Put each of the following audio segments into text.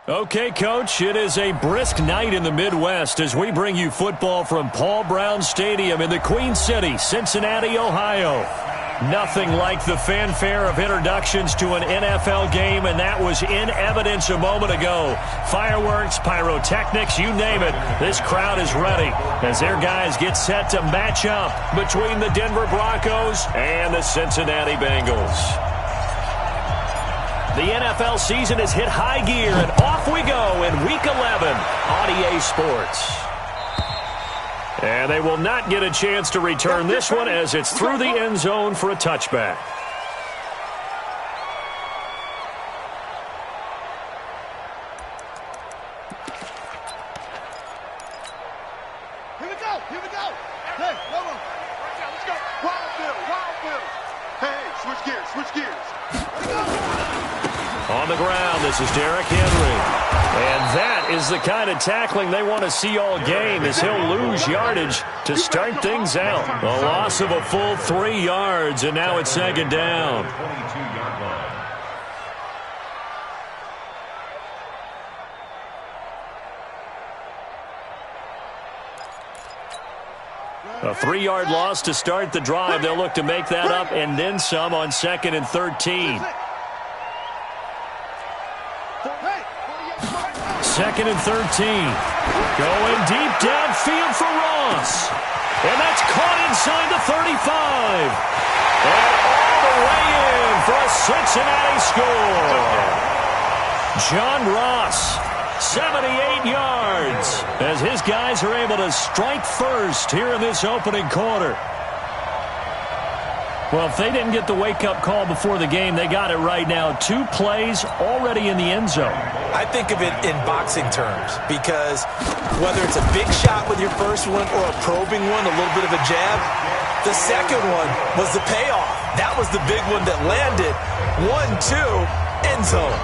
Okay, Coach, it is a brisk night in the Midwest as we bring you football from Paul Brown Stadium in the Queen City, Cincinnati, Ohio. Nothing like the fanfare of introductions to an NFL game, and that was in evidence a moment ago. Fireworks, pyrotechnics, you name it. This crowd is ready as their guys get set to match up between the Denver Broncos and the Cincinnati Bengals. The NFL season has hit high gear, and off we go in Week 11 on EA Sports. And they will not get a chance to return this one as it's through the end zone for a touchback. Here we go, here we go. Hey, hold on. Right now, let's go. Wild Bill. Hey, switch gears. On the ground, this is Derrick Henry. And that is the kind of tackling they want to see all game as he'll lose yardage to start things out. A loss of a full 3 yards, and now it's second down. A 3-yard loss to start the drive. They'll look to make that up and then some on 2nd and 13. 2nd and 13. Going deep downfield for Ross. And that's caught inside the 35. And all the way in for a Cincinnati score. John Ross, 78 yards, as his guys are able to strike first here in this opening quarter. Well, if they didn't get the wake-up call before the game, they got it right now. 2 plays already in the end zone. I think of it in boxing terms because whether it's a big shot with your first one or a probing one, a little bit of a jab, the second one was the payoff. That was the big one that landed. 1-2, end zone.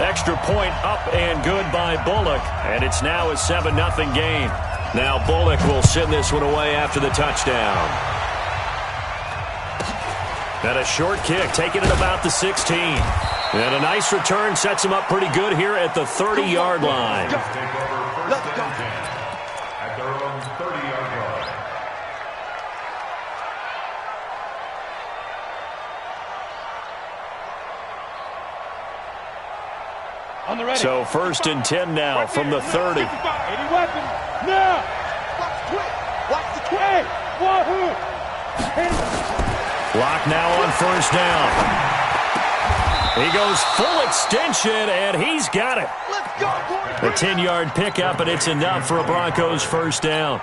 Extra point up and good by Bullock, and it's now a 7-0 game. Now Bullock will send this one away after the touchdown. And a short kick, taking it about the 16. And a nice return sets him up pretty good here at the 30-yard line. Let's go. At their own 30-yard line. On the ready. So 1st and 10 now from the 30. 80 weapons. Now. Watch the twig. Wahoo. Lock now on 1st down. He goes full extension, and he's got it. Let's go, boys. A 10-yard pickup, and it's enough for a Broncos 1st down.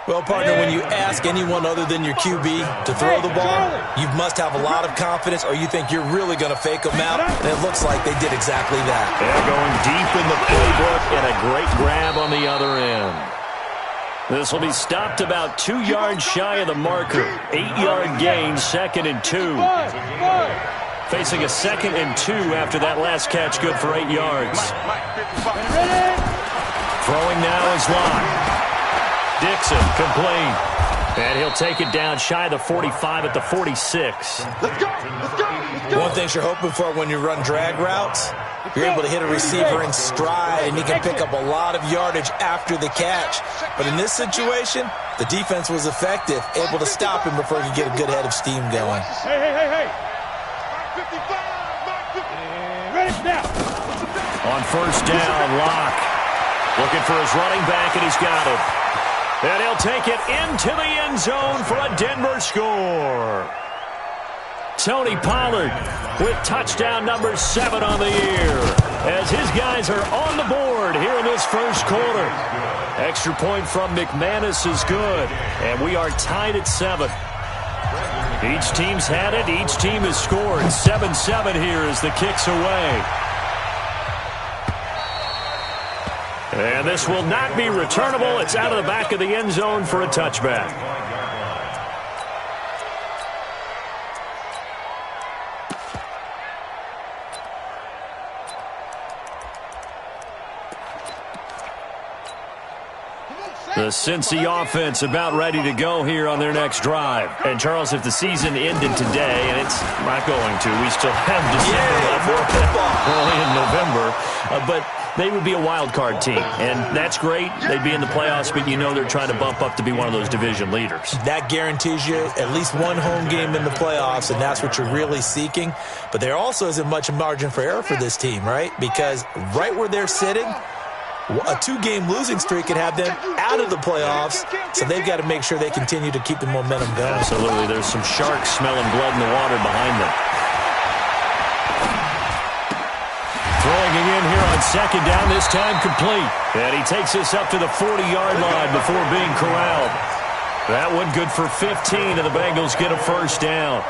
Well, partner, when you ask anyone other than your QB to throw the ball, you must have a lot of confidence or you think you're really going to fake them out, and it looks like they did exactly that. They're going deep in the playbook, and a great grab on the other end. This will be stopped about 2 yards shy of the marker. 8-yard gain, 2nd and 2. Facing a 2nd and 2 after that last catch, good for 8 yards. Throwing now is Locke. Dixon, complete. And he'll take it down shy of the 45 at the 46. Let's go. One thing you're hoping for when you run drag routes, you're able to hit a receiver in stride, and he can pick up a lot of yardage after the catch. But in this situation, the defense was effective, able to stop him before he could get a good head of steam going. Hey. Ready now. On 1st down, Locke looking for his running back, and he's got it. And he'll take it into the end zone for a Denver score. Tony Pollard with touchdown number 7 on the year as his guys are on the board here in this first quarter. Extra point from McManus is good, and we are tied at 7. Each team's had it. Each team has scored. 7-7 here as the kick's away. And this will not be returnable. It's out of the back of the end zone for a touchback. The Cincy offense about ready to go here on their next drive. And, Charles, if the season ended today, and it's not going to, we still have December left, early in November, but they would be a wild card team, and that's great. They'd be in the playoffs, but you know they're trying to bump up to be one of those division leaders. That guarantees you at least one home game in the playoffs, and that's what you're really seeking. But there also isn't much margin for error for this team, right? Because right where they're sitting, a 2-game losing streak could have them out of the playoffs, so they've got to make sure they continue to keep the momentum going. Absolutely. There's some sharks smelling blood in the water behind them. Throwing it in here on second down, this time complete. And he takes this up to the 40-yard line before being corralled. That one good for 15, and the Bengals get a first down.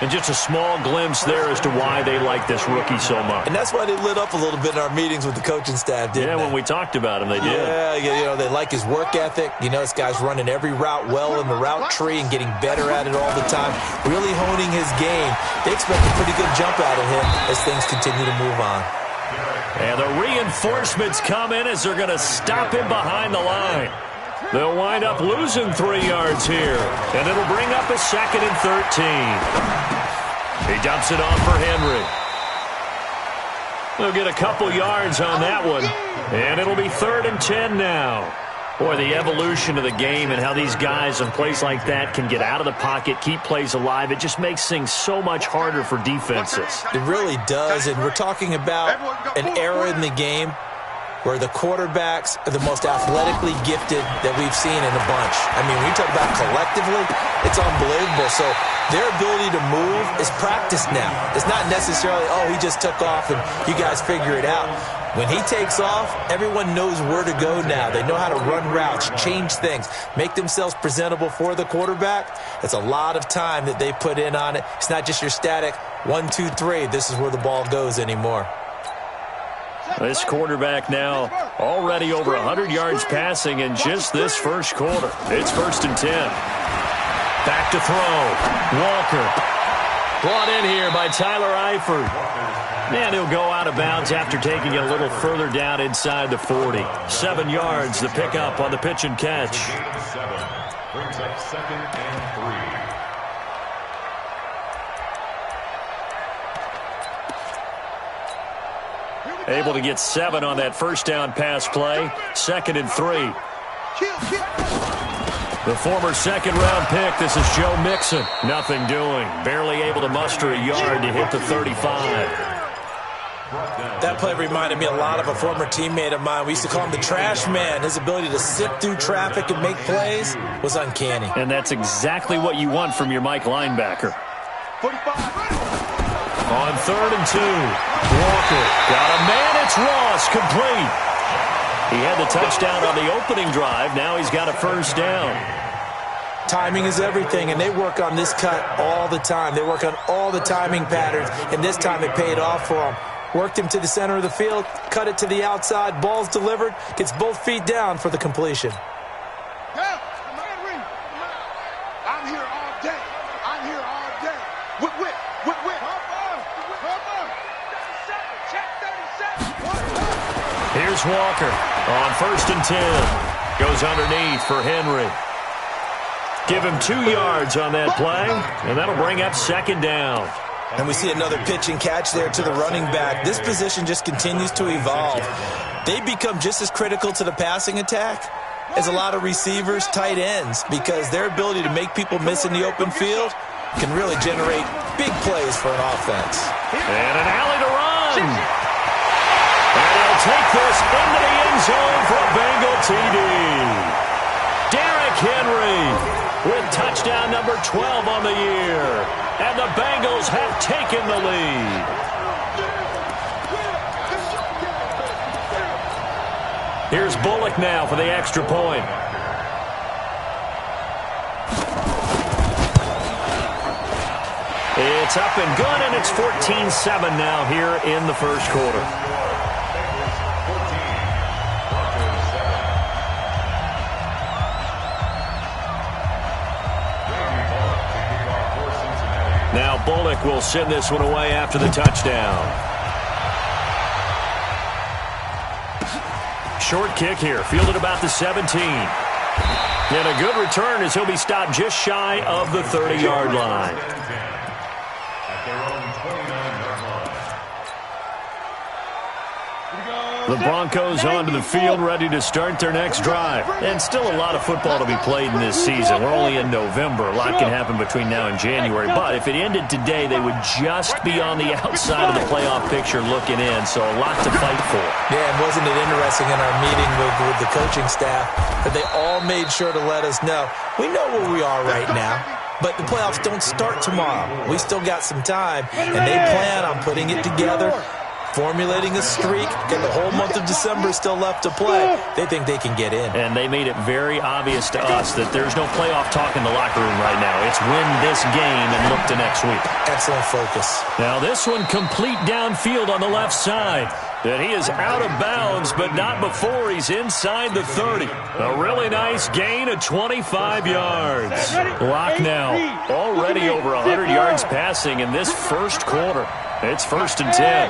And just a small glimpse there as to why they like this rookie so much. And that's why they lit up a little bit in our meetings with the coaching staff, didn't they? When we talked about him, they did. Yeah, you know, they like his work ethic. You know, this guy's running every route well in the route tree and getting better at it all the time, really honing his game. They expect a pretty good jump out of him as things continue to move on. And the reinforcements come in as they're going to stop him behind the line. They'll wind up losing 3 yards here, and it'll bring up a 2nd and 13. He dumps it off for Henry. They'll get a couple yards on that one, and it'll be 3rd and 10 now. Boy, the evolution of the game and how these guys in plays like that can get out of the pocket, keep plays alive, it just makes things so much harder for defenses. It really does, and we're talking about an era in the game where the quarterbacks are the most athletically gifted that we've seen in a bunch. I mean, when you talk about collectively, it's unbelievable. So their ability to move is practiced now. It's not necessarily, oh, he just took off and you guys figure it out. When he takes off, everyone knows where to go now. They know how to run routes, change things, make themselves presentable for the quarterback. It's a lot of time that they put in on it. It's not just your static 1, 2, 3. This is where the ball goes anymore. This quarterback now already over 100 yards passing in just this first quarter. It's 1st and 10. Back to throw. Walker. Brought in here by Tyler Eifert. And he'll go out of bounds after taking it a little further down inside the 40. 7 yards, the pickup on the pitch and catch. Brings up 2nd and 3. Able to get 7 on that first down pass play. 2nd and 3. The former second-round pick, this is Joe Mixon. Nothing doing. Barely able to muster a yard to hit the 35. That play reminded me a lot of a former teammate of mine. We used to call him the trash man. His ability to sift through traffic and make plays was uncanny. And that's exactly what you want from your Mike linebacker. 45. On 3rd and 2, Walker got a man. It's Ross, complete. He had the touchdown on the opening drive. Now he's got a first down. Timing is everything, and they work on this cut all the time. They work on all the timing patterns, and this time it paid off for them. Worked him to the center of the field, cut it to the outside, ball's delivered, gets both feet down for the completion. Yeah, I'm here all day. I'm here all day. Whip. Here's Walker on 1st and 10. Goes underneath for Henry. Give him 2 yards on that play, and that'll bring up 2nd down. And we see another pitch and catch there to the running back. This position just continues to evolve. They become just as critical to the passing attack as a lot of receivers, tight ends, because their ability to make people miss in the open field can really generate big plays for an offense. And an alley to run. And he'll take this into the end zone for a Bengal TD. Derrick Henry with touchdown number 12 on the year. And the Bengals have taken the lead. Here's Bullock now for the extra point. It's up and good, and it's 14-7 now here in the first quarter. Now Bullock will send this one away after the touchdown. short kick here, fielded about the 17. And a good return as he'll be stopped just shy of the 30-yard line. The Broncos onto the field, ready to start their next drive. And still a lot of football to be played in this season. We're only in November. A lot can happen between now and January. But if it ended today, they would just be on the outside of the playoff picture looking in. So a lot to fight for. Yeah, and wasn't it interesting in our meeting with the coaching staff that they all made sure to let us know, we know where we are right now. But the playoffs don't start tomorrow. We still got some time, and they plan on putting it together, formulating a streak, get the whole month of December still left to play. They think they can get in. And they made it very obvious to us that there's no playoff talk in the locker room right now. It's win this game and look to next week. Excellent focus. Now this one complete downfield on the left side. And he is out of bounds, but not before he's inside the 30. A really nice gain of 25 yards. Lock now. Already over 100 yards passing in this first quarter. It's 1st and 10.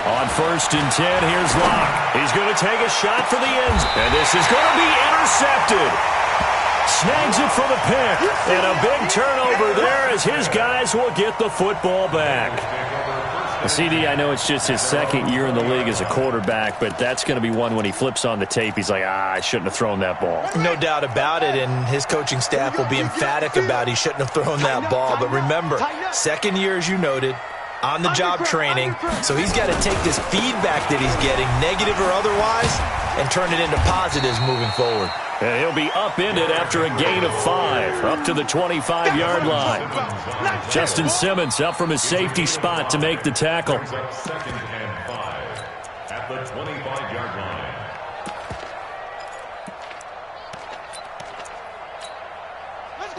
On 1st and 10, here's Locke. He's going to take a shot for the end. And this is going to be intercepted. Snags it for the pick. And a big turnover there as his guys will get the football back. CD, I know it's just his second year in the league as a quarterback, but that's going to be one when he flips on the tape. He's like, I shouldn't have thrown that ball. No doubt about it, and his coaching staff will be emphatic about he shouldn't have thrown that ball. But remember, second year, as you noted, on-the-job training, so he's got to take this feedback that he's getting, negative or otherwise, and turn it into positives moving forward. And he'll be upended after a gain of 5, up to the 25-yard line. Justin Simmons up from his safety spot to make the tackle. 2nd and 5 at the 25-yard line.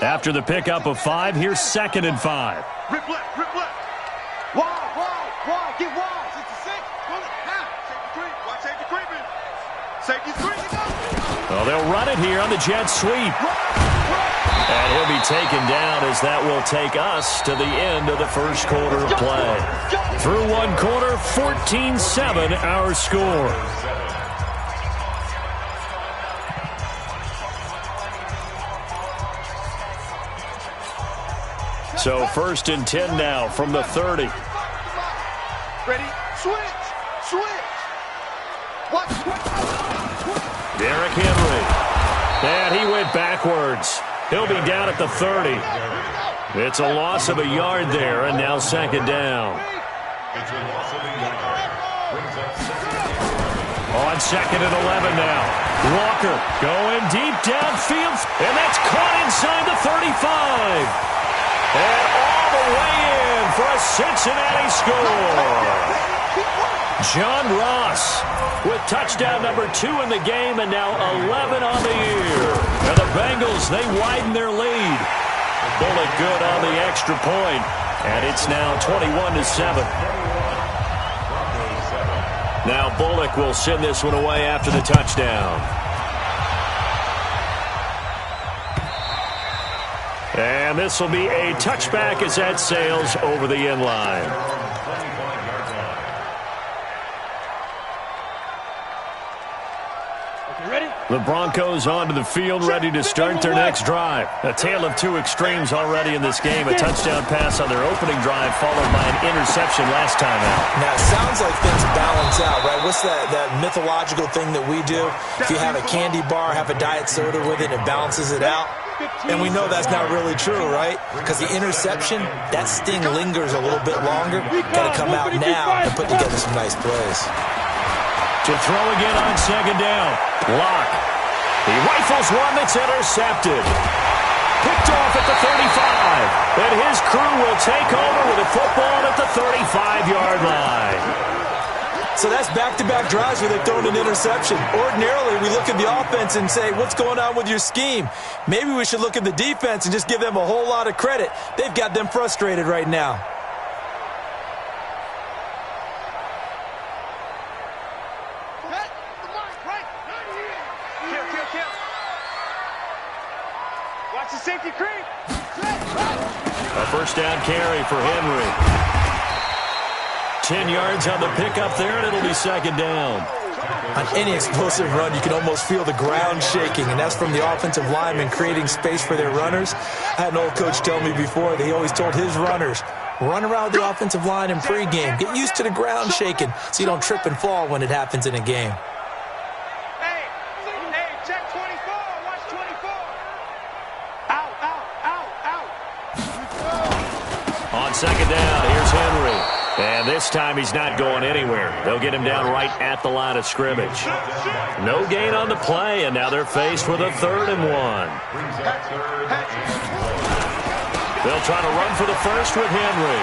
After the pickup of 5, here's 2nd and 5. Rip left, rip left. Wide, get wide. 66, pull it, now. Safety creep, watch safety creeping. Safety creeping, go. Well, they'll run it here on the jet sweep. And he'll be taken down as that will take us to the end of the first quarter of play. Through one quarter, 14-7 our score. So 1st and 10 now from the 30. Ready? Switch. What? Derrick Henry. And he went backwards. He'll be down at the 30. It's a loss of a yard there, and now 2nd down. It's a loss of a yard. Brings up 2nd. On 2nd and 11 now. Walker going deep downfield, and that's caught inside the 35. And all the way in for a Cincinnati score. John Ross with touchdown number 2 in the game and now 11 on the year. And the Bengals, they widen their lead. Bullock good on the extra point. And it's now 21-7. Now Bullock will send this one away after the touchdown. And this will be a touchback as that sails over the end line. The Broncos onto the field, ready to start their next drive. A tale of two extremes already in this game. A touchdown pass on their opening drive, followed by an interception last time out. Now, it sounds like things balance out, right? What's that mythological thing that we do? If you have a candy bar, have a diet soda with it, it balances it out. And we know that's not really true, right? Because the interception, that sting lingers a little bit longer. Got to come out now and put together some nice plays. To throw again on 2nd down. Locke. He rifles one that's intercepted. Picked off at the 35. And his crew will take over with a football at the 35-yard line. So that's back-to-back drives where they've thrown an interception. Ordinarily, we look at the offense and say, what's going on with your scheme? Maybe we should look at the defense and just give them a whole lot of credit. They've got them frustrated right now. Watch the safety creep. A first down carry for Henry. 10 yards on the pickup there, and it'll be second down. On any explosive run, you can almost feel the ground shaking, and that's from the offensive linemen creating space for their runners. I had an old coach tell me before that he always told his runners, run around the offensive line in pregame. Get used to the ground shaking so you don't trip and fall when it happens in a game. Hey, check 24. Watch 24. Out. On second down, here's Henry. And this time he's not going anywhere. They'll get him down right at the line of scrimmage. No gain on the play, and now they're faced with a 3rd and 1. They'll try to run for the first with Henry.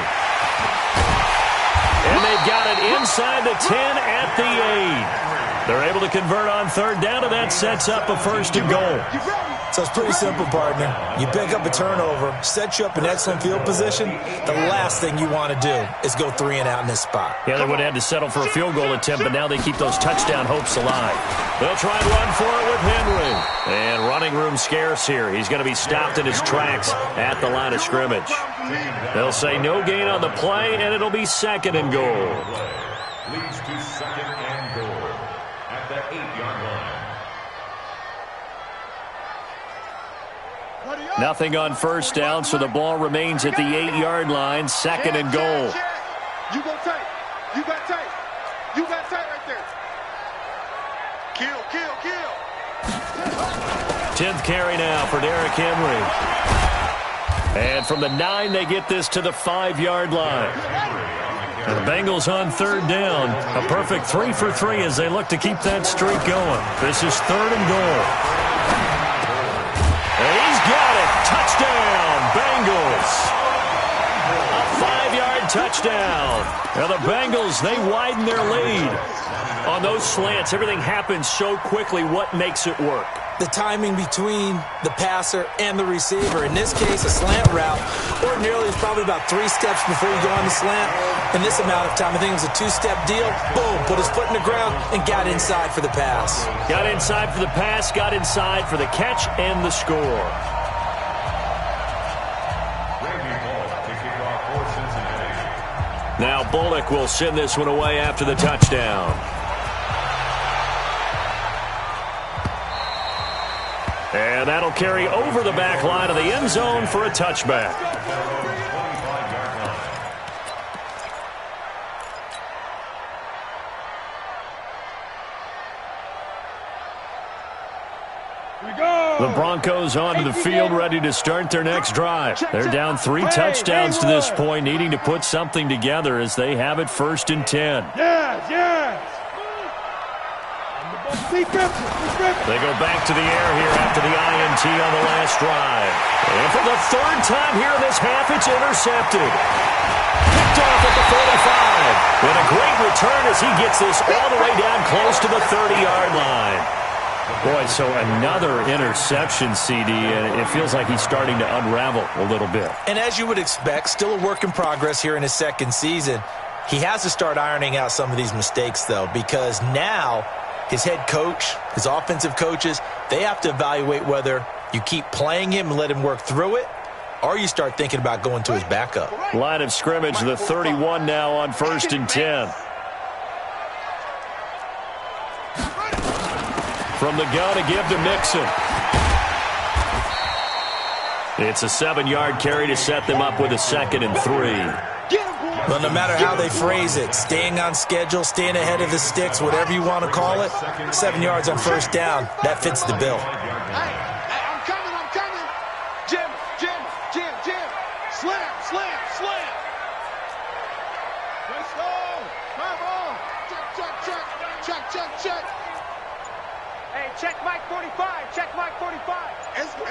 And they've got it inside the 10 at the 8. They're able to convert on 3rd down, and that sets up a 1st and goal. So it's pretty simple, partner. You pick up a turnover, set you up in excellent field position. The last thing you want to do is go 3 and out in this spot. Yeah, they would have had to settle for a field goal attempt, but now they keep those touchdown hopes alive. They'll try and run for it with Henry. And running room scarce here. He's going to be stopped in his tracks at the line of scrimmage. They'll say no gain on the play, and it'll be 2nd and goal. Leads to 2nd and goal at the 8-yard line. Nothing on 1st down, so the ball remains at the 8-yard line. 2nd and goal. You go tight. You got tight. You got tight right there. Kill. 10th carry now for Derrick Henry. And from the 9, they get this to the 5-yard line. And the Bengals on 3rd down. A perfect 3 for 3 as they look to keep that streak going. This is 3rd and goal. And he's got it. Touchdown, Bengals. A 5-yard touchdown. Now the Bengals, they widen their lead. On those slants, everything happens so quickly. What makes it work? The timing between the passer and the receiver. In this case, a slant route. Ordinarily, it's probably about 3 steps before you go on the slant. In this amount of time, I think it was a 2-step deal. Boom, put his foot in the ground and got inside for the pass. Got inside for the pass, got inside for the catch and the score. Now Bullock will send this one away after the touchdown. And that'll carry over the back line of the end zone for a touchback. The Broncos onto the field, ready to start their next drive. They're down 3 touchdowns to this point, needing to put something together as they have it 1st and 10. Yes. They go back to the air here after the INT on the last drive. And for the 3rd time here in this half, it's intercepted. Picked off at the 45. And a great return as he gets this all the way down close to the 30-yard line. Boy, so another interception, CD, and it feels like he's starting to unravel a little bit. And as you would expect, still a work in progress here in his 2nd season. He has to start ironing out some of these mistakes, though, because now his head coach, his offensive coaches, they have to evaluate whether you keep playing him and let him work through it, or you start thinking about going to his backup. Line of scrimmage, the 31 now on 1st and 10. From the gun to give to Mixon. It's a 7-yard carry to set them up with a 2nd and 3. Well, no matter how they phrase it, staying on schedule, staying ahead of the sticks, whatever you want to call it, 7 yards on 1st down, that fits the bill. Hey, I'm coming. Jim. Slam. Let's go. Come on. Check. Hey, check Mike 45. It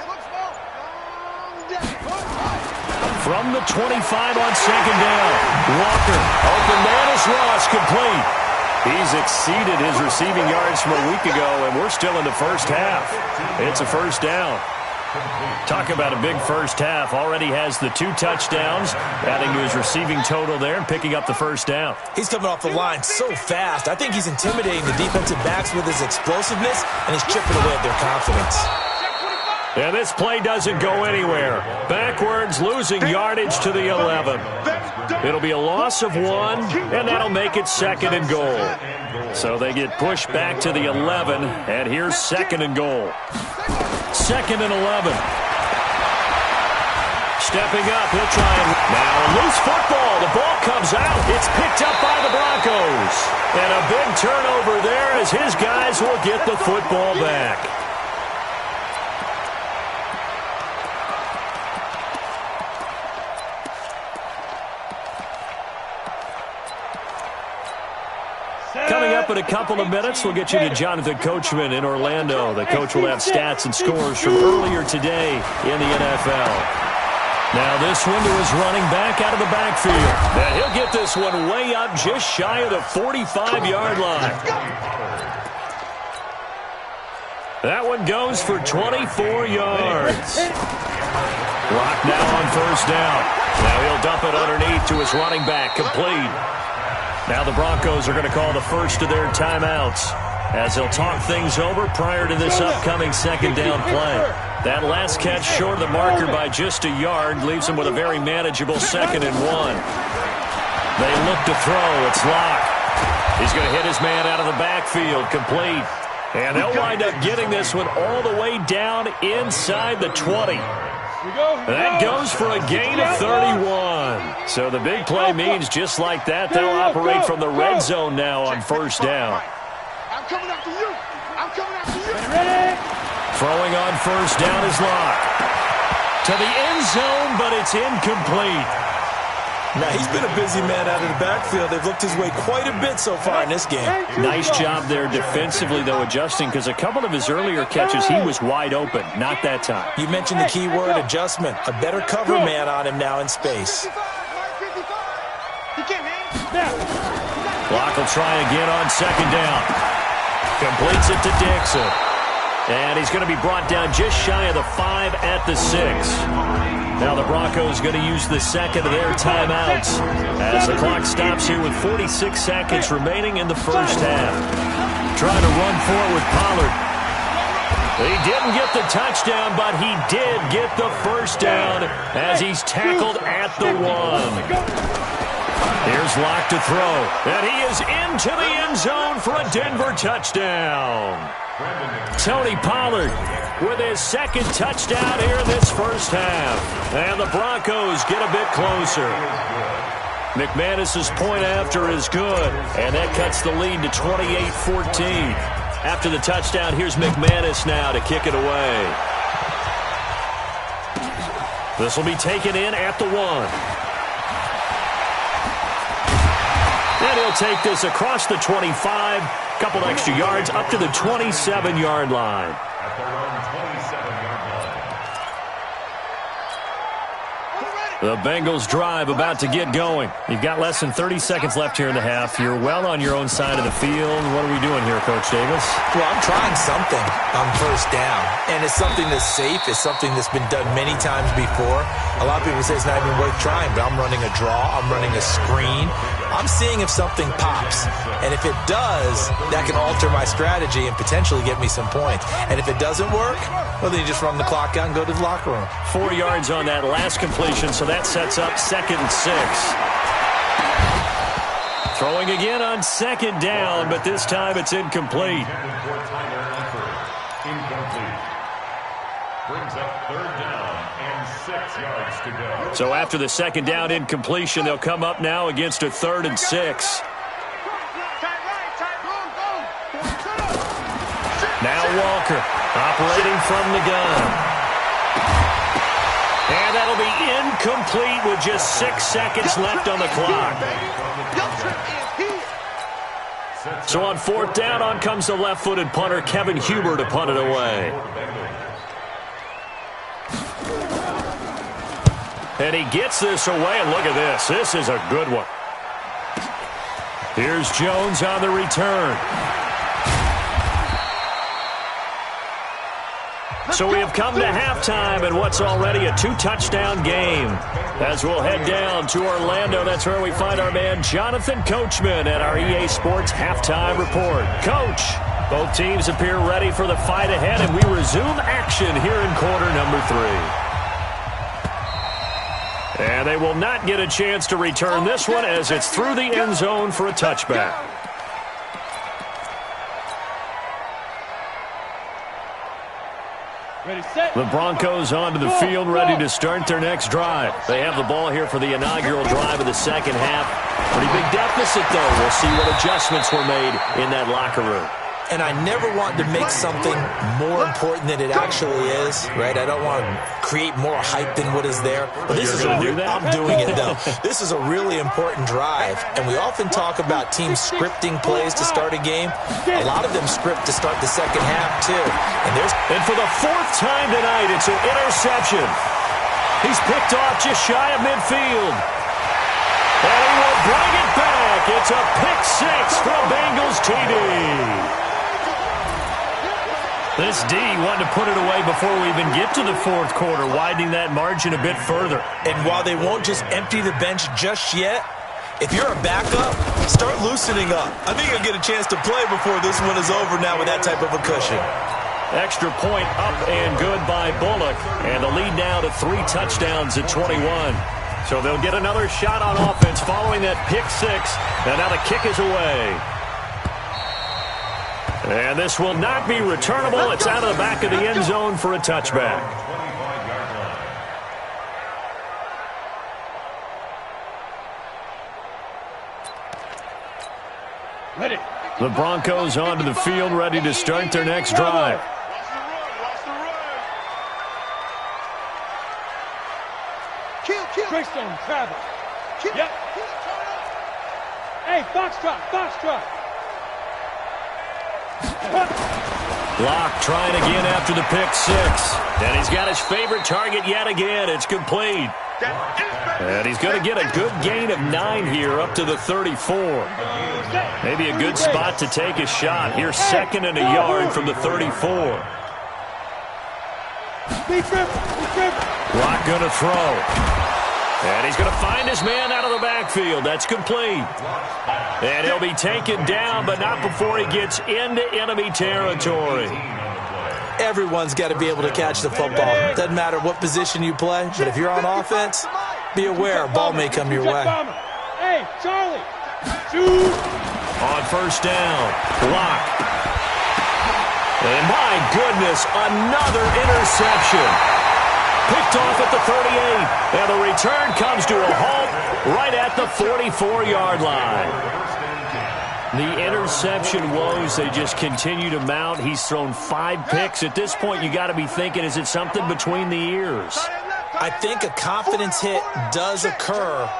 looks well. From the 25 on 2nd down. Walker, open man is Ross, complete. He's exceeded his receiving yards from a week ago, and we're still in the 1st half. It's a 1st down. Talk about a big 1st half. Already has the 2 touchdowns, adding to his receiving total there and picking up the 1st down. He's coming off the line so fast. I think he's intimidating the defensive backs with his explosiveness, and he's chipping away at their confidence. And this play doesn't go anywhere. Backward, yards, losing yardage to the 11. It'll be a loss of 1, and that'll make it 2nd and goal. So they get pushed back to the 11, and here's 2nd and goal. 2nd and 11. Stepping up, he'll try and now a loose football. The ball comes out. It's picked up by the Broncos. And a big turnover there as his guys will get the football back. Coming up in a couple of minutes, we'll get you to Jonathan Coachman in Orlando. The coach will have stats and scores from earlier today in the NFL. Now this one to his running back out of the backfield. And he'll get this one way up just shy of the 45-yard line. That one goes for 24 yards. Lock now on 1st down. Now he'll dump it underneath to his running back, complete. Now the Broncos are going to call the first of their timeouts as they'll talk things over prior to this upcoming 2nd down play. That last catch short of the marker by just a yard leaves him with a very manageable 2nd and 1. They look to throw. It's Locke. He's going to hit his man out of the backfield, complete. And they'll wind up getting this one all the way down inside the 20. That goes for a gain of 31. So the big play means just like that, they'll operate from the red zone now on 1st down. I'm coming after you. I'm coming after you. Throwing on 1st down is Locke. To the end zone, but it's incomplete. Now, he's been a busy man out of the backfield. They've looked his way quite a bit so far in this game. Nice job there defensively, though, adjusting, because a couple of his earlier catches, he was wide open. Not that time. You mentioned the key word, adjustment. A better cover man on him now in space. Locke will try again on 2nd down. Completes it to Dixon. And he's going to be brought down just shy of the 5 at the 6. Now the Broncos going to use the 2nd of their timeouts as the clock stops here with 46 seconds remaining in the 1st half. Trying to run forward with Pollard. He didn't get the touchdown, but he did get the 1st down as he's tackled at the 1. Here's Locke to throw, and he is into the end zone for a Denver touchdown. Tony Pollard with his 2nd touchdown here in this 1st half. And the Broncos get a bit closer. McManus's point after is good, and that cuts the lead to 28-14. After the touchdown, here's McManus now to kick it away. This will be taken in at the 1. And he'll take this across the 25, couple extra yards, up to the 27-yard line. The Bengals drive about to get going. You've got less than 30 seconds left here in the half. You're well on your own side of the field. What are we doing here, Coach Davis? Well, I'm trying something on 1st down. And it's something that's safe. It's something that's been done many times before. A lot of people say it's not even worth trying, but I'm running a draw. I'm running a screen. I'm seeing if something pops. And if it does, that can alter my strategy and potentially get me some points. And if it doesn't work, well, then you just run the clock out and go to the locker room. 4 yards on that last completion, so that sets up 2nd and 6. Throwing again on 2nd down, but this time it's incomplete. Brings up 3rd down and 6 yards to go. So after the 2nd down incompletion, they'll come up now against a 3rd and 6. Now Walker operating from the gun. And that'll be incomplete with just 6 seconds left on the clock. So on 4th down, on comes the left-footed punter, Kevin Huber, to punt it away. And he gets this away, and look at this. This is a good one. Here's Jones on the return. So we have come to halftime in what's already a 2-touchdown game. As we'll head down to Orlando, that's where we find our man Jonathan Coachman at our EA Sports Halftime Report. Coach, both teams appear ready for the fight ahead, and we resume action here in quarter number 3. And they will not get a chance to return this one as it's through the end zone for a touchback. The Broncos onto the field, ready to start their next drive. They have the ball here for the inaugural drive of the second half. Pretty big deficit, though. We'll see what adjustments were made in that locker room. And I never want to make something more important than it actually is, right? I don't want to create more hype than what is there. But this is I'm doing it, though. This is a really important drive. And we often talk about teams scripting plays to start a game. A lot of them script to start the second half, too. And for the fourth time tonight, it's an interception. He's picked off just shy of midfield. And he will bring it back. It's a pick six for a Bengals TD. This D wanted to put it away before we even get to the fourth quarter, widening that margin a bit further. And while they won't just empty the bench just yet, if you're a backup, start loosening up. I think you'll get a chance to play before this one is over now with that type of a cushion. Extra point up and good by Bullock. And the lead now to 3 touchdowns at 21. So they'll get another shot on offense following that pick six. And now the kick is away. And this will not be returnable. It's out of the back of the end zone for a touchback. The Broncos onto the field, ready to start their next drive. Greystone, travel. Yep. Hey, Foxtrot, Foxtrot. Locke trying again after the pick six. And he's got his favorite target yet again. It's complete. And he's going to get a good gain of 9 here up to the 34. Maybe a good spot to take a shot. Here's 2nd and a yard from the 34. Locke going to throw. And he's going to find his man out of the backfield. That's complete. And he'll be taken down, but not before he gets into enemy territory. Everyone's got to be able to catch the football. Doesn't matter what position you play, but if you're on offense, be aware a ball may come your way. Hey, Charlie. Shoot. On first down, Locke. And my goodness, another interception. Picked off at the 38, and the return comes to a halt right at the 44-yard line. The interception woes, they just continue to mount. He's thrown 5 picks. At this point, you got to be thinking, is it something between the ears? I think a confidence hit does occur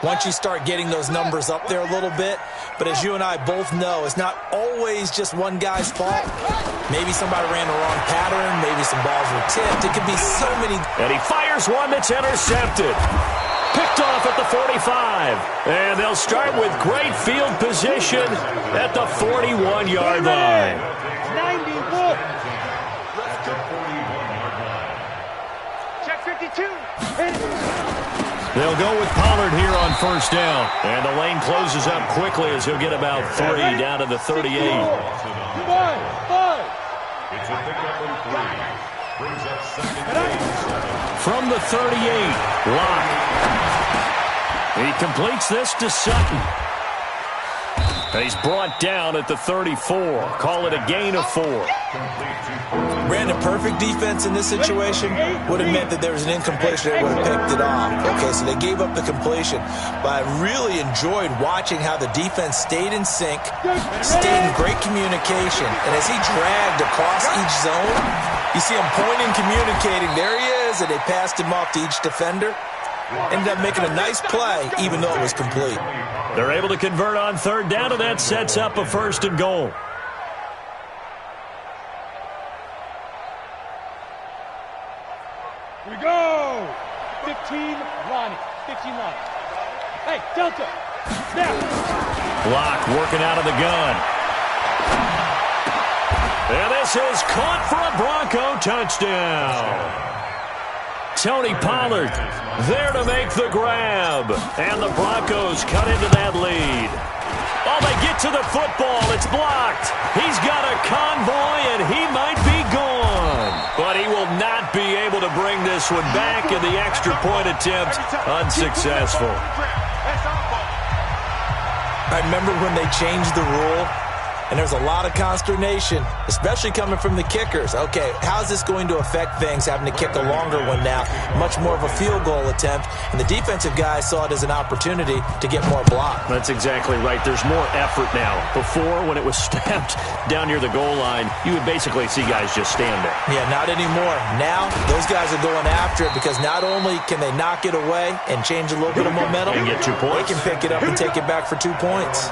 once you start getting those numbers up there a little bit. But as you and I both know, it's not always just one guy's fault. Maybe somebody ran the wrong pattern. Maybe some balls were tipped. It could be so many. And he fires one that's intercepted. Picked off at the 45. And they'll start with great field position at the 41-yard line. 90, look. Check 52. They'll go with Pollard here on first down. And the lane closes up quickly as he'll get about 3 down to the 38. It's a pickup in 3. Brings up 2nd and 7. From the 38, Locke. He completes this to Sutton. He's brought down at the 34. Call it a gain of 4. Ran a perfect defense in this situation. Would have meant that there was an incompletion. They would have picked it off. Okay, so they gave up the completion. But I really enjoyed watching how the defense stayed in sync, stayed in great communication. And as he dragged across each zone, you see him pointing, communicating. There he is, and they passed him off to each defender. Ended up making a nice play, even though it was complete. They're able to convert on third down, and that sets up a 1st and goal. Here we go. 15, Lonnie. 15, Lonnie. Hey, Delta. Snap. Locke working out of the gun. And this is caught for a Bronco touchdown. Tony Pollard there to make the grab. And the Broncos cut into that lead. Oh, they get to the football. It's blocked. He's got a convoy, and he might be gone. But he will not be able to bring this one back, and the extra point attempt unsuccessful. I remember when they changed the rule, and there was a lot of consternation, especially coming from the kickers. Okay, how's this going to affect things, having to kick a longer one now? Much more of a field goal attempt, and the defensive guys saw it as an opportunity to get more block. That's exactly right. There's more effort now. Before, when it was snapped down near the goal line, you would basically see guys just stand there. Yeah, not anymore. Now, those guys are going after it because not only can they knock it away and change a little bit of momentum, and get 2 points. They can pick it up and take it back for 2 points.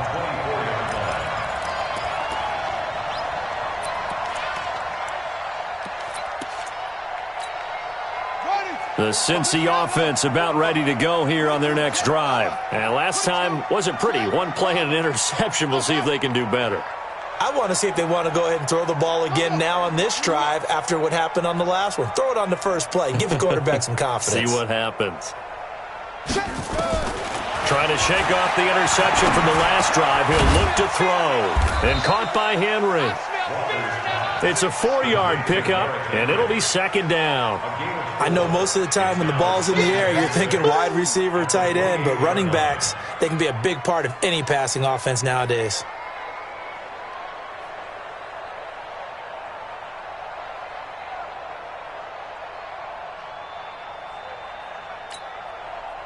The Cincy offense about ready to go here on their next drive. And last time wasn't pretty. One play and an interception. We'll see if they can do better. I want to see if they want to go ahead and throw the ball again now on this drive after what happened on the last one. Throw it on the first play. Give the quarterback some confidence. See what happens. Trying to shake off the interception from the last drive. He'll look to throw. And caught by Henry. It's a 4-yard pickup, and it'll be second down. I know most of the time when the ball's in the air, you're thinking wide receiver, tight end, but running backs, they can be a big part of any passing offense nowadays.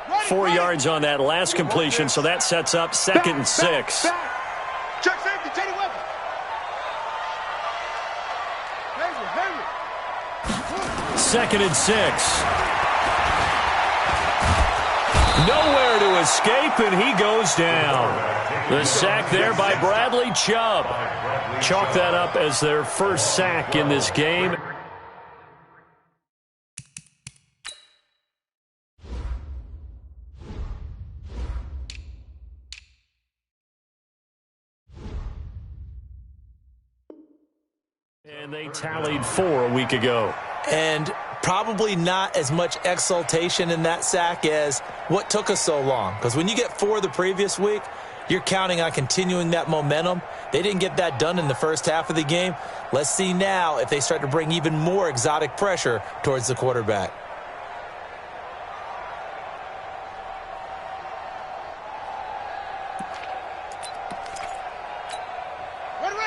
Ready, 4 yards on that last completion, so that sets up second and 6. Check safety, Teddy Weber. Second and 6. Nowhere to escape, and he goes down. The sack there by Bradley Chubb. Chalk that up as their first sack in this game. And they tallied 4 a week ago. And probably not as much exultation in that sack as what took us so long. Because when you get 4 the previous week, you're counting on continuing that momentum. They didn't get that done in the first half of the game. Let's see now if they start to bring even more exotic pressure towards the quarterback.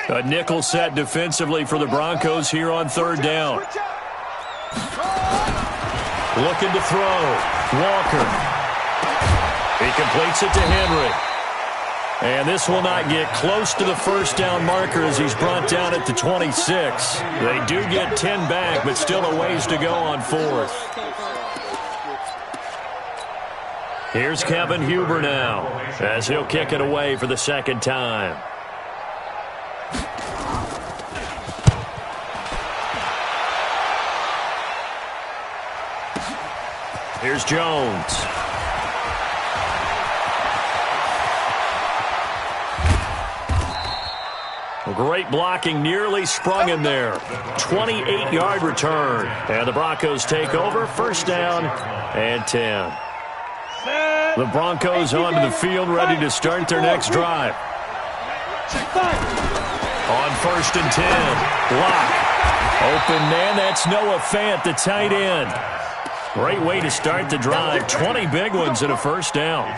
A nickel set defensively for the Broncos here on third down. Looking to throw. Walker. He completes it to Henry. And this will not get close to the first down marker as he's brought down at the 26. They do get 10 back, but still a ways to go on 4th. Here's Kevin Huber now as he'll kick it away for the second time. Here's Jones. Great blocking, nearly sprung him there. 28-yard return. And the Broncos take over, first down and 10. The Broncos onto the field, ready to start their next drive. On first and 10, block. Open man, that's Noah Fant, the tight end. Great way to start the drive. 20 big ones and a first down.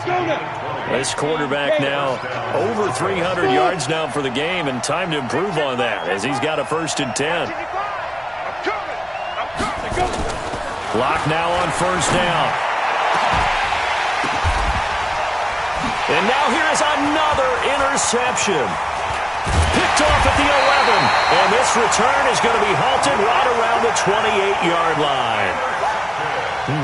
This quarterback now over 300 yards now for the game, and time to improve on that as he's got a first and 10. Clock now on first down. And now here is another interception. Picked off at the 11. And this return is going to be halted right around the 28-yard line.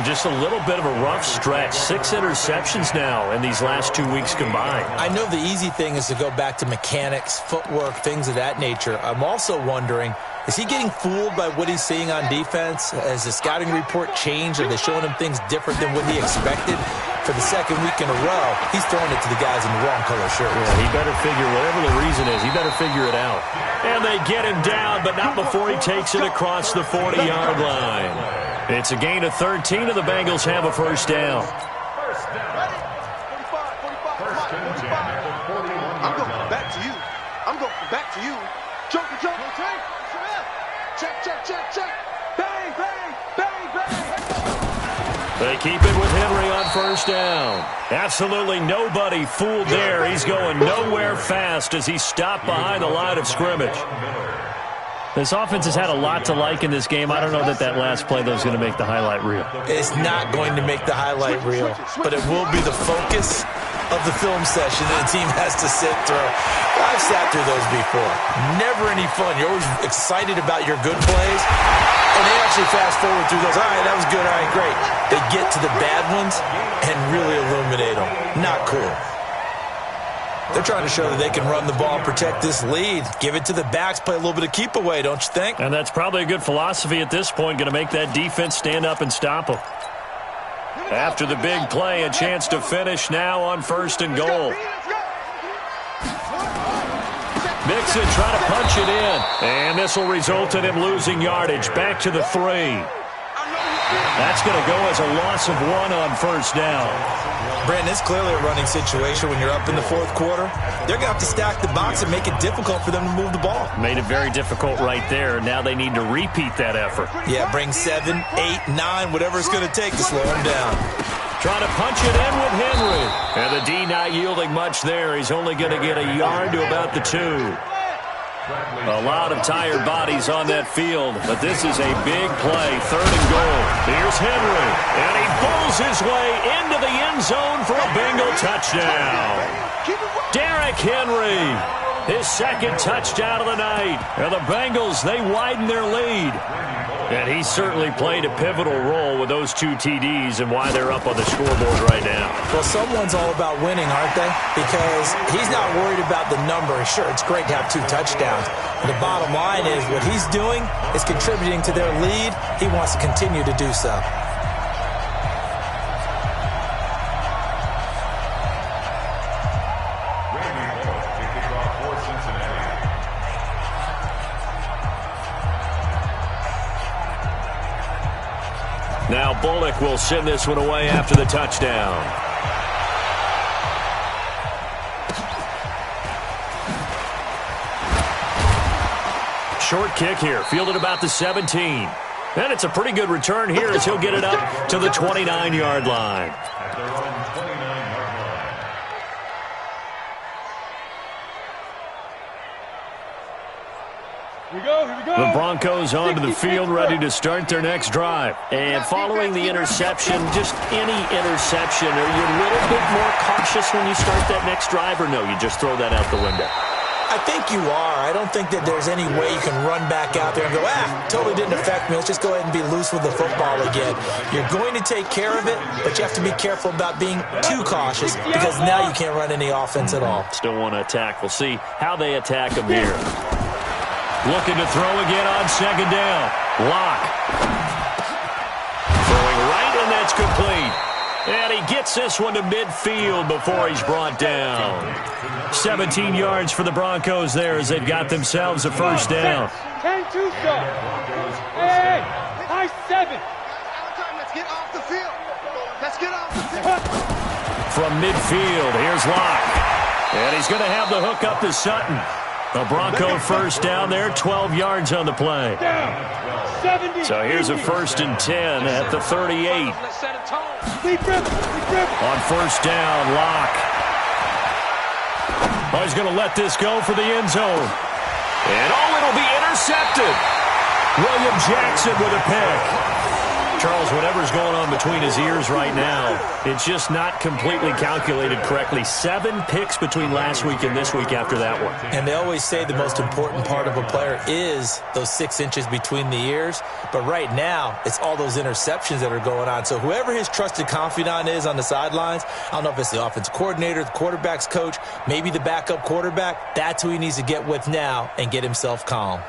Just a little bit of a rough stretch. 6 interceptions now in these last 2 weeks combined. I know the easy thing is to go back to mechanics, footwork, things of that nature. I'm also wondering, is he getting fooled by what he's seeing on defense? Has the scouting report changed? Are they showing him things different than what he expected? For the second week in a row, he's throwing it to the guys in the wrong color shirts. Yeah, he better figure, whatever the reason is, he better figure it out. And they get him down, but not before he takes it across the 40-yard line. It's a gain of 13, and the Bengals have a first down. I'm going back to you. I'm going back to you. Joker, check. Check. Back. They keep it with Henry on first down. Absolutely nobody fooled there. He's going nowhere fast as he stopped behind the line of scrimmage. This offense has had a lot to like in this game. I don't know that last play, though, is going to make the highlight reel. It's not going to make the highlight reel, but it will be the focus of the film session that the team has to sit through. I've sat through those before. Never any fun. You're always excited about your good plays, and they actually fast forward through those. All right, that was good. All right, great. They get to the bad ones and really illuminate them. Not cool. They're trying to show that they can run the ball and protect this lead. Give it to the backs, play a little bit of keep away, don't you think? And that's probably a good philosophy at this point, going to make that defense stand up and stop them. After the big play, a chance to finish now on first and goal. Mixon trying to punch it in. And this will result in him losing yardage. Back to the 3. That's going to go as a loss of 1 on first down. Brandon, it's clearly a running situation when you're up in the fourth quarter. They're going to have to stack the box and make it difficult for them to move the ball. Made it very difficult right there. Now they need to repeat that effort. Yeah, bring 7, 8, 9, whatever it's going to take to slow them down. Trying to punch it in with Henry. And the D not yielding much there. He's only going to get a yard to about the 2. A lot of tired bodies on that field, but this is a big play, 3rd and goal. Here's Henry, and he pulls his way into the end zone for a Bengal touchdown. Derrick Henry, his 2nd touchdown of the night. And the Bengals, they widen their lead. And he certainly played a pivotal role with those 2 TDs and why they're up on the scoreboard right now. Well, someone's all about winning, aren't they? Because he's not worried about the number. Sure, it's great to have 2 touchdowns. But the bottom line is what he's doing is contributing to their lead. He wants to continue to do so. Now Bullock will send this one away after the touchdown. Short kick here, fielded about the 17. And it's a pretty good return here as he'll get it up to the 29-yard line. The Broncos onto the field, ready to start their next drive. And following the interception, just any interception, are you a little bit more cautious when you start that next drive, or no, you just throw that out the window? I think you are. I don't think that there's any way you can run back out there and go, totally didn't affect me. Let's just go ahead and be loose with the football again. You're going to take care of it, but you have to be careful about being too cautious because now you can't run any offense at all. Still want to attack. We'll see how they attack them here. Looking to throw again on 2nd down. Lock. Throwing right, and that's complete. And he gets this one to midfield before he's brought down. 17 yards for the Broncos there as they've got themselves a first down. 10-2 stop. Hey, high 7. Let's get off the field. Let's get off the field. From midfield, here's Locke. And he's going to have the hook up to Sutton. The Bronco first down there, 12 yards on the play. So here's a 1st and 10 at the 38. On first down, Locke. Oh, he's going to let this go for the end zone. And it'll be intercepted. William Jackson with a pick. Charles, whatever's going on between his ears right now, it's just not completely calculated correctly. 7 picks between last week and this week after that one. And they always say the most important part of a player is those 6 inches between the ears. But right now, it's all those interceptions that are going on. So whoever his trusted confidant is on the sidelines, I don't know if it's the offensive coordinator, the quarterback's coach, maybe the backup quarterback, that's who he needs to get with now and get himself calm.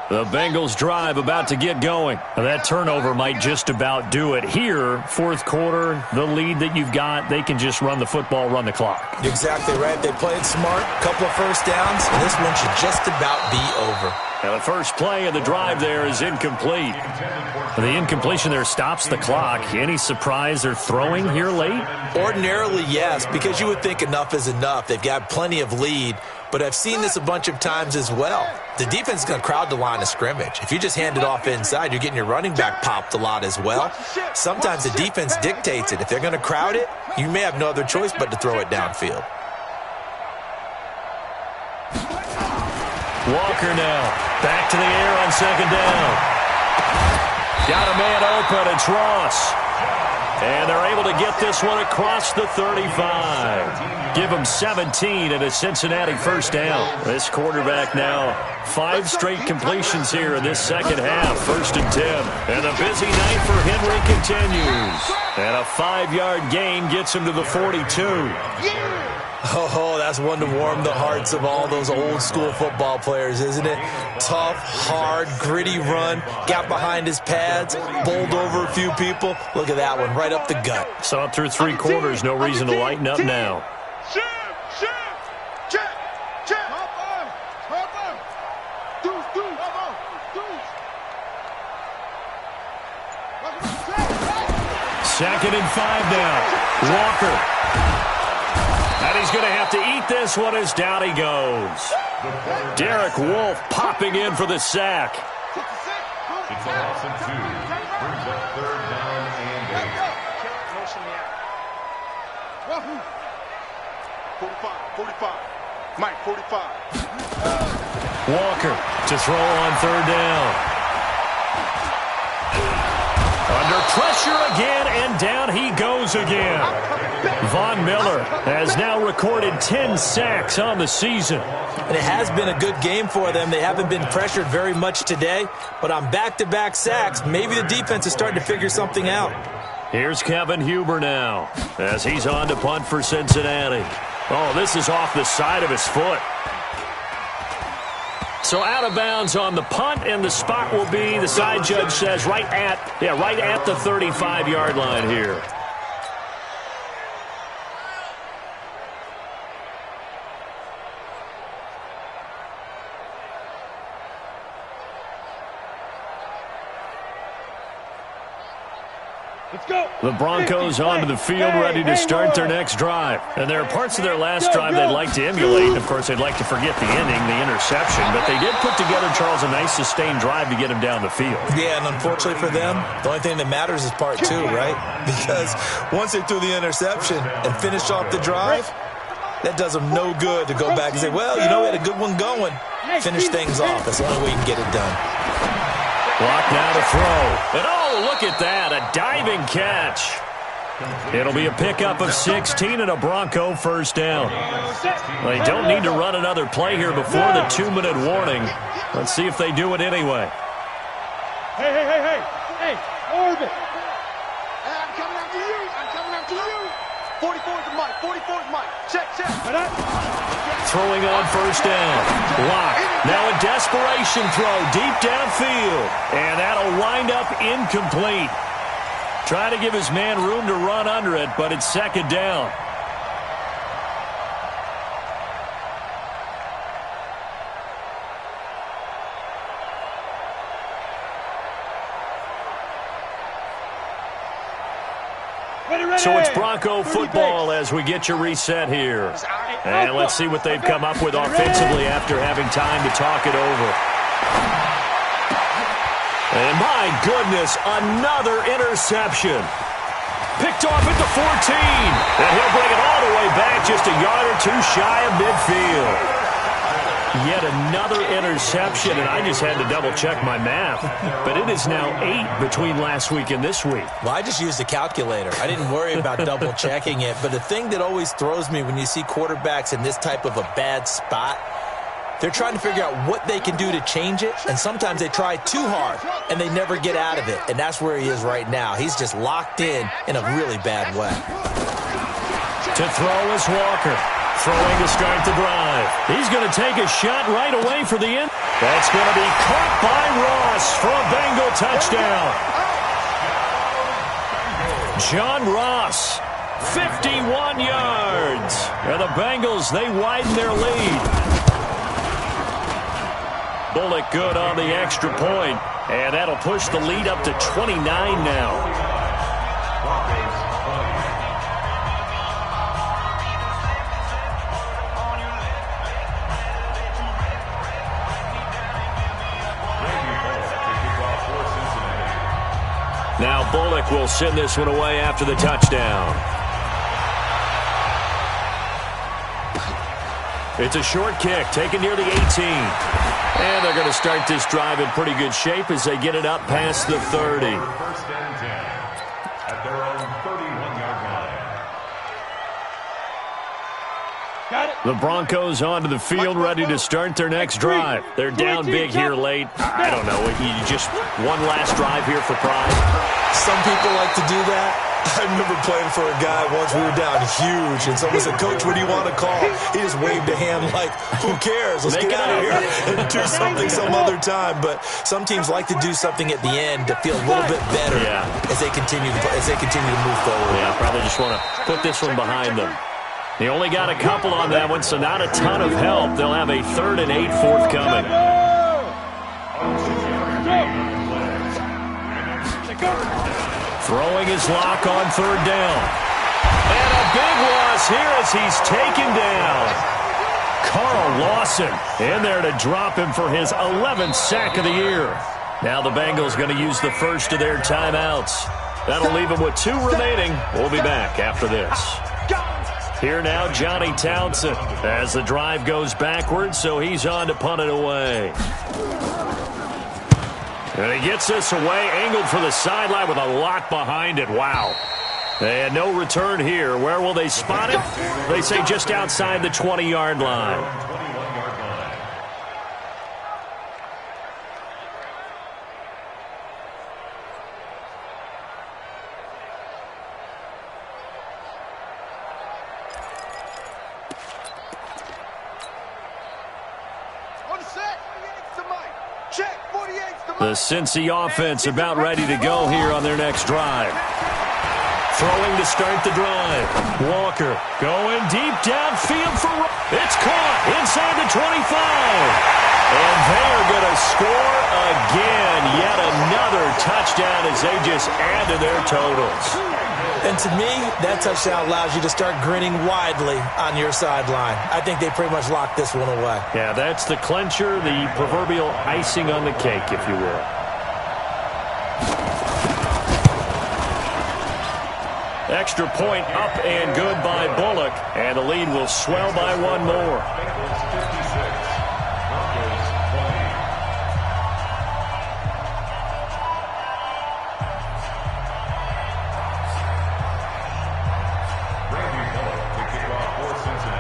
The Bengals drive about to get going. That turnover might just about do it. Here, 4th quarter, the lead that you've got, they can just run the football, run the clock. Exactly right. They played smart, couple of first downs, and this one should just about be over. Now the first play of the drive there is incomplete. The incompletion there stops the clock. Any surprise they're throwing here late? Ordinarily, yes, because you would think enough is enough. They've got plenty of lead. but I've seen this a bunch of times as well. The defense is going to crowd the line of scrimmage. If you just hand it off inside, you're getting your running back popped a lot as well. Sometimes the defense dictates it. If they're going to crowd it, you may have no other choice but to throw it downfield. Walker now. Back to the air on second down. Got a man open. It's Ross. And they're able to get this one across the 35. Give them 17 and a Cincinnati first down. This quarterback now 5 straight completions here in this second half. 1st and 10. And a busy night for Henry continues. And a 5-yard gain gets him to the 42. Oh, that's one to warm the hearts of all those old-school football players, isn't it? Tough, hard, gritty run, got behind his pads, bowled over a few people. Look at that one, right up the gut. Saw it through 3 quarters, no reason to lighten up now. Second and 5 now. Walker. And he's going to have to eat this one as down he goes. Derek Wolfe popping in for the sack. It's a loss of 2. Brings up 3rd down and 8. 45. Mike, 45. Walker to throw on 3rd down. Under pressure again, and down he goes again. Von Miller has now recorded 10 sacks on the season. And it has been a good game for them. They haven't been pressured very much today, but on back-to-back sacks, maybe the defense is starting to figure something out. Here's Kevin Huber now as he's on to punt for Cincinnati. Oh, this is off the side of his foot. So out of bounds on the punt, and the spot will be, the side judge says, right at the 35-yard line here. Let's go. The Broncos onto the field, ready to start their next drive. And there are parts of their last drive they'd like to emulate. Of course, they'd like to forget the ending, the interception. But they did put together, Charles, a nice sustained drive to get him down the field. Yeah, and unfortunately for them, the only thing that matters is part 2, right? Because once they threw the interception and finished off the drive, that does them no good to go back and say, well, you know, we had a good one going. Finish things off. That's the only way you can get it done. Clock now to throw. And oh, look at that, a diving catch. It'll be a pickup of 16 and a Bronco first down. They don't need to run another play here before the 2-minute warning. Let's see if they do it anyway. Hey, Orbit. I'm coming after you. 44's Mike. 44's Mike. Check. Throwing on first down. Lock. Now a desperation throw deep downfield. And that'll wind up incomplete. Try to give his man room to run under it, but it's second down. So it's Bronco football as we get you reset here. And let's see what they've come up with offensively after having time to talk it over. And my goodness, another interception. Picked off at the 14. And he'll bring it all the way back just a yard or 2 shy of midfield. Yet another interception, and I just had to double-check my math. But it is now 8 between last week and this week. Well, I just used a calculator. I didn't worry about double-checking it. But the thing that always throws me when you see quarterbacks in this type of a bad spot, they're trying to figure out what they can do to change it, and sometimes they try too hard, and they never get out of it. And that's where he is right now. He's just locked in a really bad way. To throw is Walker. Throwing to start the drive. He's going to take a shot right away for the end. That's going to be caught by Ross for a Bengal touchdown. John Ross, 51 yards. And the Bengals, they widen their lead. Bullock good on the extra point, and that'll push the lead up to 29 now. Now Bullock will send this one away after the touchdown. It's a short kick taken near the 18. And they're going to start this drive in pretty good shape as they get it up past the 30. First and 10 at their own 31-yard line. Got it. The Broncos onto the field ready to start their next drive. They're down big here late. I don't know. You just one last drive here for pride. Some people like to do that. I remember playing for a guy once. We were down huge, and someone said, "Coach, what do you want to call?" He just waved a hand like, "Who cares? Let's get out of here and do something some other time." But some teams like to do something at the end to feel a little bit better as they continue to move forward. Yeah, probably just want to put this one behind them. They only got a couple on that one, so not a ton of help. They'll have a 3rd and 8 forthcoming. Throwing his lock on 3rd down. And a big loss here as he's taken down. Carl Lawson in there to drop him for his 11th sack of the year. Now the Bengals going to use the first of their timeouts. That'll leave them with 2 remaining. We'll be back after this. Here now, Johnny Townsend as the drive goes backwards, so he's on to punt it away. And he gets this away, angled for the sideline with a lot behind it. Wow. And no return here. Where will they spot it? They say just outside the 20-yard line. The Cincy offense about ready to go here on their next drive. Throwing to start the drive. Walker going deep downfield for... It's caught inside the 25. And they are going to score again. Yet another touchdown as they just add to their totals. And to me, that touchdown allows you to start grinning widely on your sideline. I think they pretty much locked this one away. Yeah, that's the clincher, the proverbial icing on the cake, if you will. Extra point up and good by Bullock. And the lead will swell by 1 more.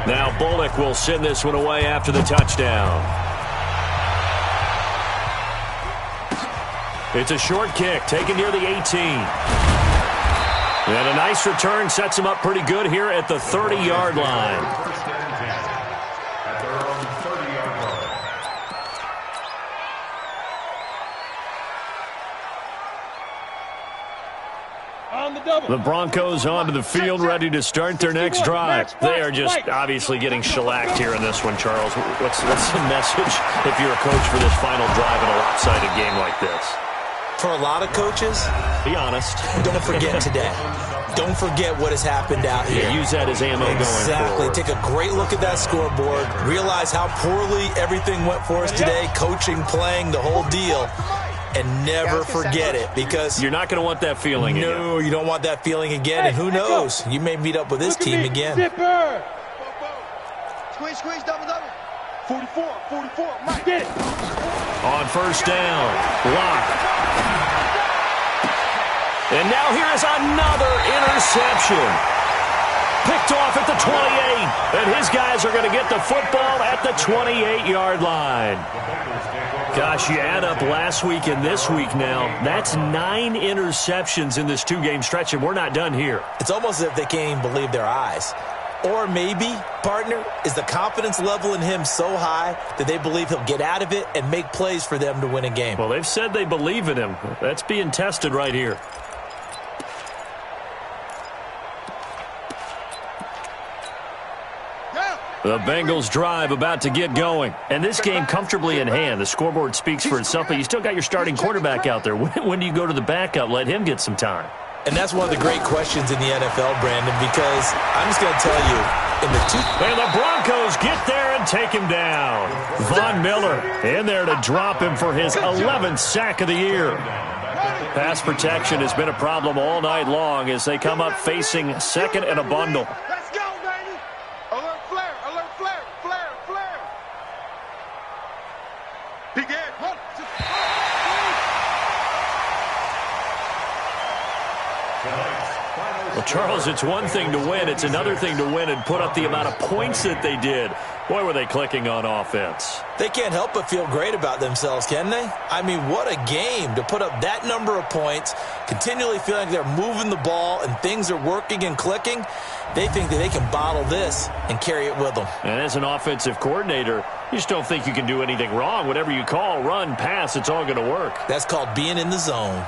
Now Bullock will send this one away after the touchdown. It's a short kick taken near the 18. And a nice return sets him up pretty good here at the 30-yard line. The Broncos onto the field ready to start their next drive. They are just obviously getting shellacked here in this one, Charles. What's the message if you're a coach for this final drive in a lopsided game like this? For a lot of coaches, be honest. Don't forget today. Don't forget what has happened out here. Use that as ammo going forward. Exactly. Take a great look at that scoreboard. Realize how poorly everything went for us today. Coaching, playing, the whole deal. And never forget it, because you're not going to want that feeling again. No, you don't want that feeling again. And who knows? You may meet up with this team again. Squeeze, squeeze, double, double. 44, Mike. Get it. On first down, Lock. And now here is another interception. Picked off at the 28. And his guys are going to get the football at the 28-yard line. Gosh, you add up last week and this week now, that's 9 interceptions in this 2-game stretch, and we're not done here. It's almost as if they can't even believe their eyes. Or maybe, partner, is the confidence level in him so high that they believe he'll get out of it and make plays for them to win a game. Well, they've said they believe in him. That's being tested right here. The Bengals drive about to get going. And this game comfortably in hand. The scoreboard speaks for itself, but you still got your starting quarterback out there. When do you go to the backup? Let him get some time. And that's one of the great questions in the NFL, Brandon, because I'm just going to tell you, and the Broncos get there and take him down. Von Miller in there to drop him for his 11th sack of the year. Pass protection has been a problem all night long as they come up facing second and a bundle. Let's go, baby. Alert flare, alert flare, flare, flare. Begin. Well, Charles, it's one thing to win. It's another thing to win and put up the amount of points that they did. Boy, were they clicking on offense. They can't help but feel great about themselves, can they? I mean, what a game to put up that number of points, continually feeling they're moving the ball and things are working and clicking. They think that they can bottle this and carry it with them. And as an offensive coordinator, you just don't think you can do anything wrong. Whatever you call, run, pass, it's all going to work. That's called being in the zone.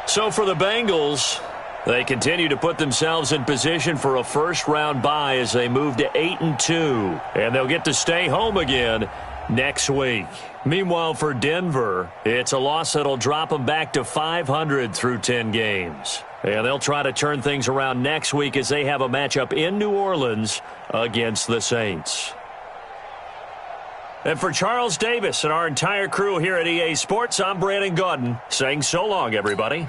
So for the Bengals, they continue to put themselves in position for a first-round bye as they move to 8-2. And they'll get to stay home again next week. Meanwhile, for Denver, it's a loss that'll drop them back to 500 through 10 games. And they'll try to turn things around next week as they have a matchup in New Orleans against the Saints. And for Charles Davis and our entire crew here at EA Sports, I'm Brandon Gaudin saying so long, everybody.